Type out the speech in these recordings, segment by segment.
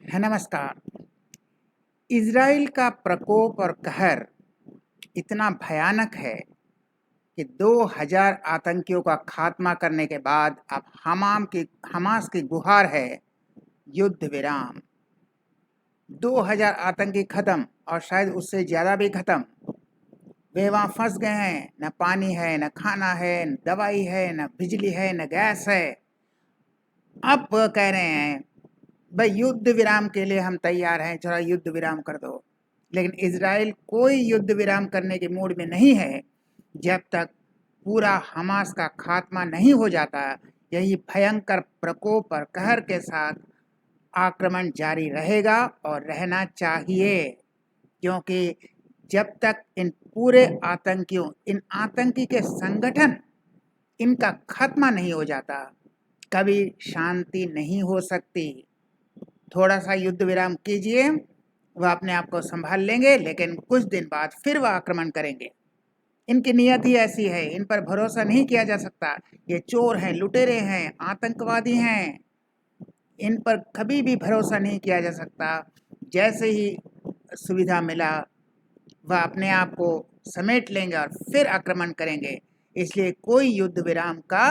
है नमस्कार। इज़राइल का प्रकोप और कहर इतना भयानक है कि 2000 आतंकियों का खात्मा करने के बाद अब हमास की गुहार है युद्ध विराम। 2000 आतंकी खत्म और शायद उससे ज़्यादा भी खत्म। वे वहाँ फंस गए हैं, न पानी है, न खाना है, न दवाई है, न बिजली है, न गैस है। अब वह कह रहे हैं भाई युद्ध विराम के लिए हम तैयार हैं, थोड़ा युद्ध विराम कर दो। लेकिन इजराइल कोई युद्ध विराम करने के मूड में नहीं है जब तक पूरा हमास का खात्मा नहीं हो जाता। यही भयंकर प्रकोप और कहर के साथ आक्रमण जारी रहेगा और रहना चाहिए, क्योंकि जब तक इन पूरे आतंकियों, इन आतंकी के संगठन, इनका खात्मा नहीं हो जाता, कभी शांति नहीं हो सकती। थोड़ा सा युद्ध विराम कीजिए, वह अपने आप को संभाल लेंगे, लेकिन कुछ दिन बाद फिर वह आक्रमण करेंगे। इनकी नीयत ही ऐसी है, इन पर भरोसा नहीं किया जा सकता। ये चोर हैं, लुटेरे हैं, आतंकवादी हैं, इन पर कभी भी भरोसा नहीं किया जा सकता। जैसे ही सुविधा मिला वह अपने आप को समेट लेंगे और फिर आक्रमण करेंगे। इसलिए कोई युद्ध विराम का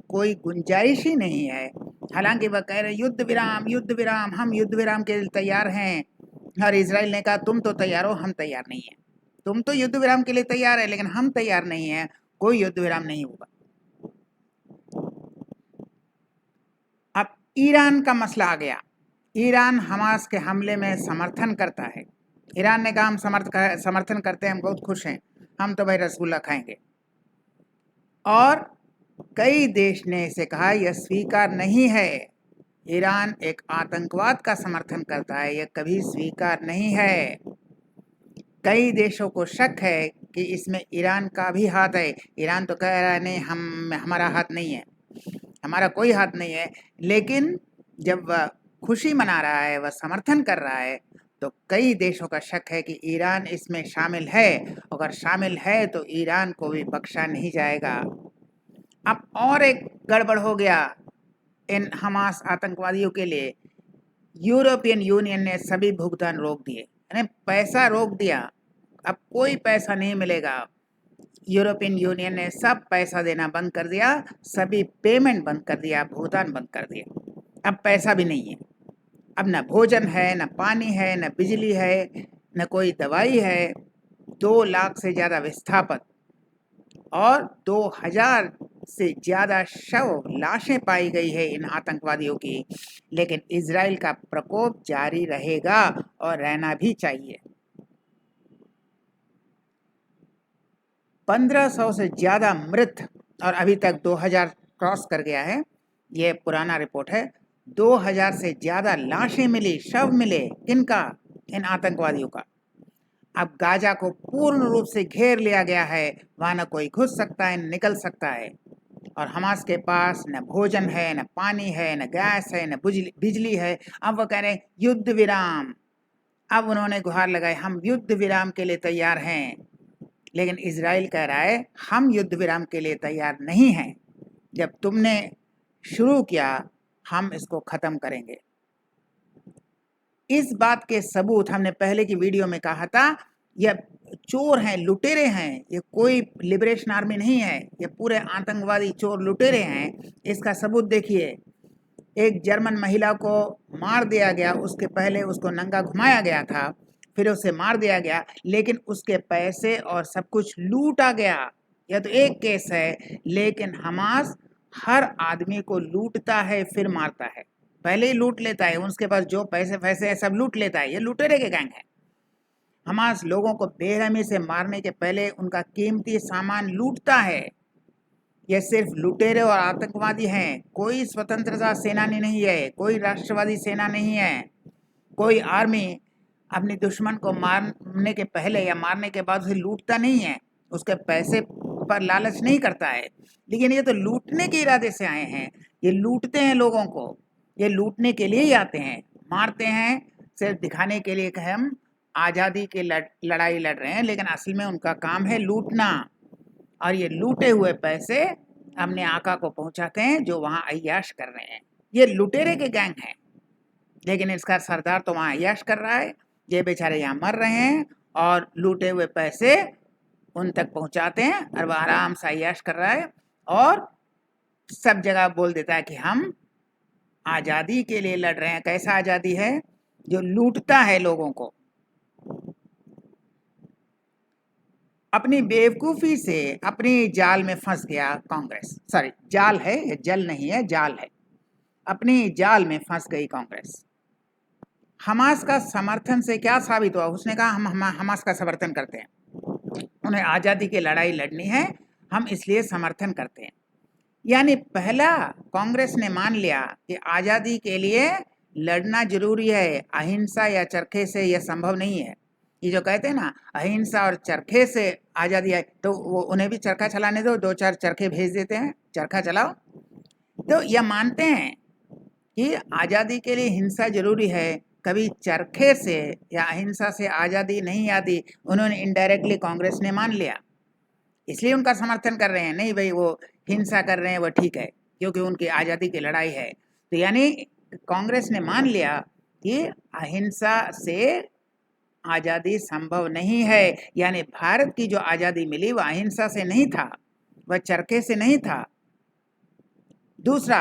कोई गुंजाइश ही नहीं है। हालांकि वह कह रहे युद्ध विराम, हम युद्ध विराम के लिए तैयार हैं। और इजराइल ने कहा तुम तो तैयार हो, हम तैयार नहीं हैं। तुम तो युद्ध विराम के लिए तैयार है, लेकिन हम तैयार नहीं हैं। कोई युद्ध विराम नहीं होगा। अब ईरान का मसला आ गया। ईरान हमास के हमले में समर्थन करता है। ईरान ने कहा हम समर्थन करते हैं, हम बहुत खुश हैं, हम तो भाई रसगुल्ला खाएंगे। और कई देश ने इसे कहा यह स्वीकार नहीं है। ईरान एक आतंकवाद का समर्थन करता है, यह कभी स्वीकार नहीं है। कई देशों को शक है कि इसमें ईरान का भी हाथ है। ईरान तो कह रहा है नहीं, हमारा हाथ नहीं है, हमारा कोई हाथ नहीं है। लेकिन जब वह खुशी मना रहा है, वह समर्थन कर रहा है, तो कई देशों का शक है कि ईरान इसमें शामिल है। अगर शामिल है तो ईरान को भी बख्शा नहीं जाएगा। अब और एक गड़बड़ हो गया इन हमास आतंकवादियों के लिए। यूरोपियन यूनियन ने सभी भुगतान रोक दिए, यानी पैसा रोक दिया। अब कोई पैसा नहीं मिलेगा। यूरोपियन यूनियन ने सब पैसा देना बंद कर दिया, सभी पेमेंट बंद कर दिया, भुगतान बंद कर दिया। अब पैसा भी नहीं है। अब न भोजन है, न पानी है, न बिजली है, न कोई दवाई है। 2 लाख से ज़्यादा विस्थापित और 2000 से ज़्यादा शव, लाशें पाई गई है इन आतंकवादियों की। लेकिन इजराइल का प्रकोप जारी रहेगा और रहना भी चाहिए। 1500 से ज़्यादा मृत और अभी तक 2000 क्रॉस कर गया है, ये पुराना रिपोर्ट है। 2000 से ज़्यादा लाशें मिली, शव मिले। किनका? इन आतंकवादियों का। अब गाजा को पूर्ण रूप से घेर लिया गया है, वहाँ न कोई घुस सकता है, न निकल सकता है। और हमास के पास न भोजन है, न पानी है, न गैस है, न बिजली है। अब वो कह रहे हैं युद्ध विराम। अब उन्होंने गुहार लगाई, हम युद्ध विराम के लिए तैयार हैं। लेकिन इजराइल कह रहा है हम युद्ध विराम के लिए तैयार नहीं हैं। जब तुमने शुरू किया, हम इसको ख़त्म करेंगे। इस बात के सबूत हमने पहले की वीडियो में कहा था। यह चोर हैं, लुटेरे हैं, ये कोई लिबरेशन आर्मी नहीं है, ये पूरे आतंकवादी चोर लुटेरे हैं। इसका सबूत देखिए। एक जर्मन महिला को मार दिया गया, उसके पहले उसको नंगा घुमाया गया था, फिर उसे मार दिया गया, लेकिन उसके पैसे और सब कुछ लूटा गया। यह तो एक केस है। लेकिन हमास हर आदमी को लूटता है फिर मारता है। पहले ही लूट लेता है, उसके पास जो पैसे फैसे है सब लूट लेता है। ये लुटेरे के गैंग है। हमास लोगों को बेरहमी से मारने के पहले उनका कीमती सामान लूटता है। ये सिर्फ लुटेरे और आतंकवादी हैं, कोई स्वतंत्रता सेनानी नहीं है, कोई राष्ट्रवादी सेना नहीं है। कोई आर्मी अपने दुश्मन को मारने के पहले या मारने के बाद उसे लूटता नहीं है, उसके पैसे पर लालच नहीं करता है। लेकिन ये तो लूटने के इरादे से आए हैं। ये लूटते हैं लोगों को, ये लूटने के लिए ही आते हैं। मारते हैं सिर्फ दिखाने के लिए कि हम आज़ादी की लड़ाई लड़ रहे हैं, लेकिन असल में उनका काम है लूटना। और ये लूटे हुए पैसे अपने आका को पहुंचाते हैं जो वहां अय्याश कर रहे हैं। ये लुटेरे के गैंग हैं। लेकिन इसका सरदार तो वहाँ यश कर रहा है, ये बेचारे यहाँ मर रहे हैं और लूटे हुए पैसे उन तक पहुंचाते हैं और वह आराम से यश कर रहा है और सब जगह बोल देता है कि हम आज़ादी के लिए लड़ रहे हैं। कैसा आज़ादी है? जो लूटता है लोगों को। अपनी बेवकूफ़ी से अपनी जाल में फंस गया कांग्रेस। सॉरी, जाल है, ये जल नहीं है, जाल है। अपनी जाल में फंस गई कांग्रेस। हमास का समर्थन से क्या साबित हुआ? उसने कहा हम हमास का समर्थन करते हैं, उन्हें आज़ादी की लड़ाई लड़नी है, हम इसलिए समर्थन करते हैं। यानी पहला कांग्रेस ने मान लिया कि आज़ादी के लिए लड़ना जरूरी है, अहिंसा या चरखे से यह संभव नहीं है। ये जो कहते हैं ना अहिंसा और चरखे से आज़ादी है, तो वो उन्हें भी चरखा चलाने दो, 2-4 चरखे भेज देते हैं, चरखा चलाओ। तो यह मानते हैं कि आज़ादी के लिए हिंसा जरूरी है, कभी चरखे से या अहिंसा से आज़ादी नहीं आती। उन्होंने इनडायरेक्टली कांग्रेस ने मान लिया, इसलिए उनका समर्थन कर रहे हैं। नहीं भाई, वो हिंसा कर रहे हैं वो ठीक है, क्योंकि उनकी आज़ादी की लड़ाई है। तो यानी कांग्रेस ने मान लिया कि अहिंसा से आज़ादी संभव नहीं है। यानी भारत की जो आज़ादी मिली वह अहिंसा से नहीं था, वह चरखे से नहीं था। दूसरा,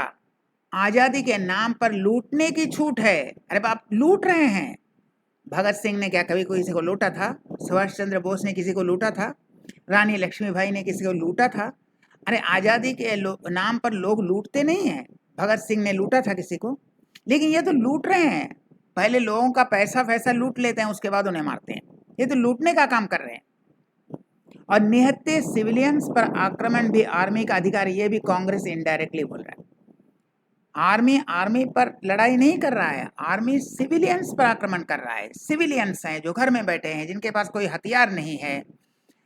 आज़ादी के नाम पर लूटने की छूट है। अरे बाप, लूट रहे हैं। भगत सिंह ने क्या कभी किसी को लूटा था? सुभाष चंद्र बोस ने किसी को लूटा था? रानी लक्ष्मीबाई ने किसी को लूटा था? अरे आज़ादी के नाम पर लोग लूटते नहीं हैं। भगत सिंह ने लूटा था किसी को? लेकिन ये तो लूट रहे हैं। पहले लोगों का पैसा लूट लेते हैं, उसके बाद उन्हें मारते हैं। ये तो लूटने का काम कर रहे हैं। और निहत्थे सिविलियंस पर आक्रमण भी आर्मी का अधिकार, ये भी कांग्रेस इनडायरेक्टली बोल रहा है। आर्मी पर लड़ाई नहीं कर रहा है, आर्मी सिविलियंस पर आक्रमण कर रहा है। सिविलियंस हैं जो घर में बैठे हैं, जिनके पास कोई हथियार नहीं है,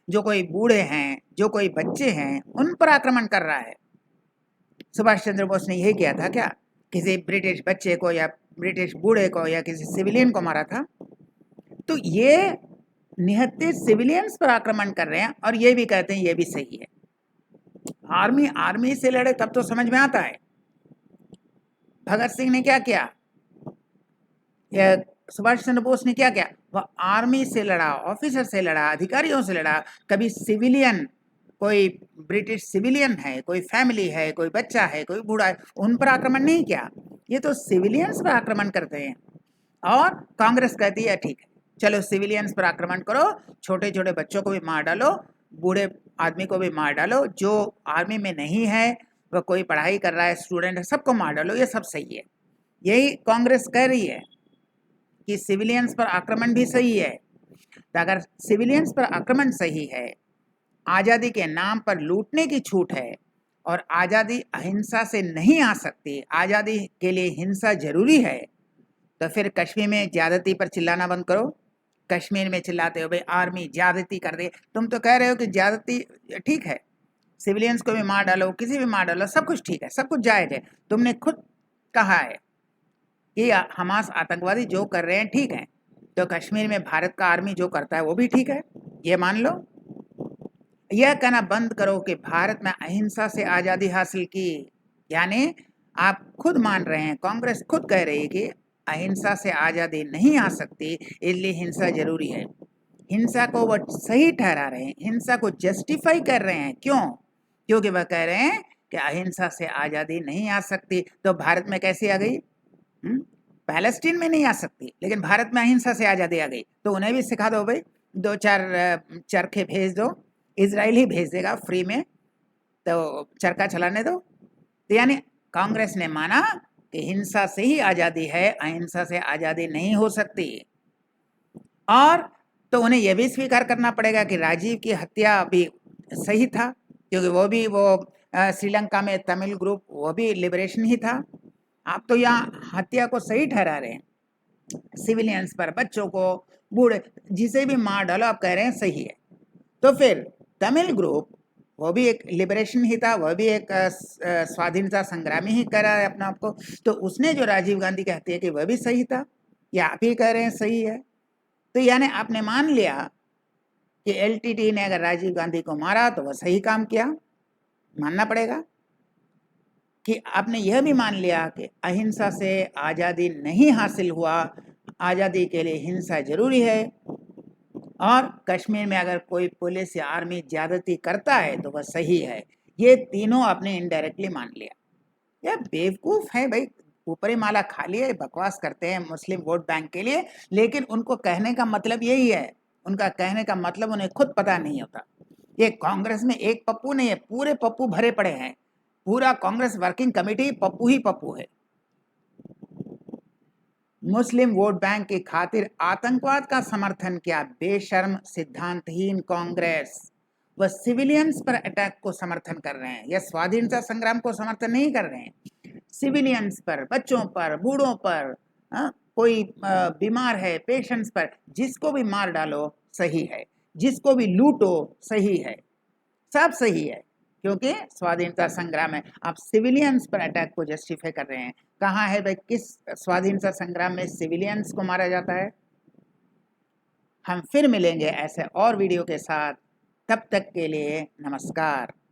जो कोई बूढ़े हैं, जो कोई बच्चे हैं, उन पर आक्रमण कर रहा है। सुभाष चंद्र बोस ने यही किया था क्या? किसी ब्रिटिश बच्चे को या ब्रिटिश बूढ़े को या किसी सिविलियन को मारा था? तो ये निहत्थे सिविलियंस पर आक्रमण कर रहे हैं और ये भी कहते हैं ये भी सही है। आर्मी से लड़े तब तो समझ में आता है। भगत सिंह ने क्या किया या सुभाष चंद्र बोस ने क्या किया? वह आर्मी से लड़ा, ऑफिसर से लड़ा, अधिकारियों से लड़ा। कभी सिविलियन, कोई ब्रिटिश सिविलियन है, कोई फैमिली है, कोई बच्चा है, कोई बूढ़ा है, उन पर आक्रमण नहीं किया। ये तो सिविलियंस पर आक्रमण करते हैं। और कांग्रेस कहती है ठीक है, चलो सिविलियंस पर आक्रमण करो, छोटे छोटे बच्चों को भी मार डालो, बूढ़े आदमी को भी मार डालो, जो आर्मी में नहीं है, वह कोई पढ़ाई कर रहा है, स्टूडेंट है, सबको मार डालो, ये सब सही है। यही कांग्रेस कह रही है कि सिविलियंस पर आक्रमण भी सही है। तो अगर सिविलियंस पर आक्रमण सही है, आज़ादी के नाम पर लूटने की छूट है और आज़ादी अहिंसा से नहीं आ सकती, आज़ादी के लिए हिंसा जरूरी है, तो फिर कश्मीर में ज्यादती पर चिल्लाना बंद करो। कश्मीर में चिल्लाते हो भाई आर्मी ज्यादती कर दे, तुम तो कह रहे हो कि ज्यादती ठीक है, सिविलियंस को भी मार डालो, किसी भी मार डालो, सब कुछ ठीक है, सब कुछ जायज है। तुमने खुद कहा है कि हमास आतंकवादी जो कर रहे हैं ठीक है, तो कश्मीर में भारत का आर्मी जो करता है वो भी ठीक है, ये मान लो। यह कहना बंद करो कि भारत में अहिंसा से आज़ादी हासिल की। यानी आप खुद मान रहे हैं, कांग्रेस खुद कह रही है कि अहिंसा से आज़ादी नहीं आ सकती, इसलिए हिंसा जरूरी है। हिंसा को वह सही ठहरा रहे हैं, हिंसा को जस्टिफाई कर रहे हैं। क्यों? क्योंकि वह कह रहे हैं कि अहिंसा से आज़ादी नहीं आ सकती। तो भारत में कैसे आ गई? पैलेस्टीन में नहीं आ सकती, लेकिन भारत में अहिंसा से आज़ादी आ गई, तो उन्हें भी सिखा दो भाई, 2-4 चरखे भेज दो, इजराइल ही भेज देगा फ्री में, तो चरखा चलाने दो। तो यानी कांग्रेस ने माना कि हिंसा से ही आज़ादी है, अहिंसा से आज़ादी नहीं हो सकती। और तो उन्हें यह भी स्वीकार करना पड़ेगा कि राजीव की हत्या भी सही था, क्योंकि वो श्रीलंका में तमिल ग्रुप, वो भी लिबरेशन ही था। आप तो यहाँ हत्या को सही ठहरा रहे हैं, सिविलियंस पर, बच्चों को, बूढ़े, जिसे भी मार डालो आप कह रहे हैं सही है। तो फिर तमिल ग्रुप, वो भी एक लिबरेशन ही था, वह भी एक स्वाधीनता संग्रामी ही कह रहा है अपने आप को, तो उसने जो राजीव गांधी की हत्या की वह भी सही था, या आप ही कह रहे हैं सही है। तो यानी आपने मान लिया कि एलटीटी ने अगर राजीव गांधी को मारा तो वह सही काम किया, मानना पड़ेगा। कि आपने यह भी मान लिया कि अहिंसा से आज़ादी नहीं हासिल हुआ, आज़ादी के लिए हिंसा जरूरी है, और कश्मीर में अगर कोई पुलिस या आर्मी ज्यादती करता है तो वह सही है। ये तीनों आपने इनडायरेक्टली मान लिया। यह बेवकूफ है भाई, ऊपरी माला खाली है, बकवास करते हैं मुस्लिम वोट बैंक के लिए, लेकिन उनको कहने का मतलब यही है। उनका कहने का मतलब उन्हें खुद पता नहीं होता। ये कांग्रेस में एक पप्पू नहीं है, पूरे पप्पू भरे पड़े हैं। पूरा कांग्रेस वर्किंग कमेटी पप्पू ही पप्पू है। मुस्लिम वोट बैंक की खातिर आतंकवाद का समर्थन किया बेशर्म सिद्धांतहीन कांग्रेस। वह सिविलियंस पर अटैक को समर्थन कर रहे हैं, यह स्वाधीनता संग्राम को समर्थन नहीं कर रहे हैं। सिविलियंस पर, बच्चों पर, बूढ़ों पर, कोई बीमार है, पेशेंट्स पर, जिसको भी मार डालो सही है, जिसको भी लूटो सही है, सब सही है, क्योंकि स्वाधीनता संग्राम है। आप सिविलियंस पर अटैक को जस्टिफाई कर रहे हैं। कहाँ है भाई, किस स्वाधीनता संग्राम में सिविलियंस को मारा जाता है? हम फिर मिलेंगे ऐसे और वीडियो के साथ, तब तक के लिए नमस्कार।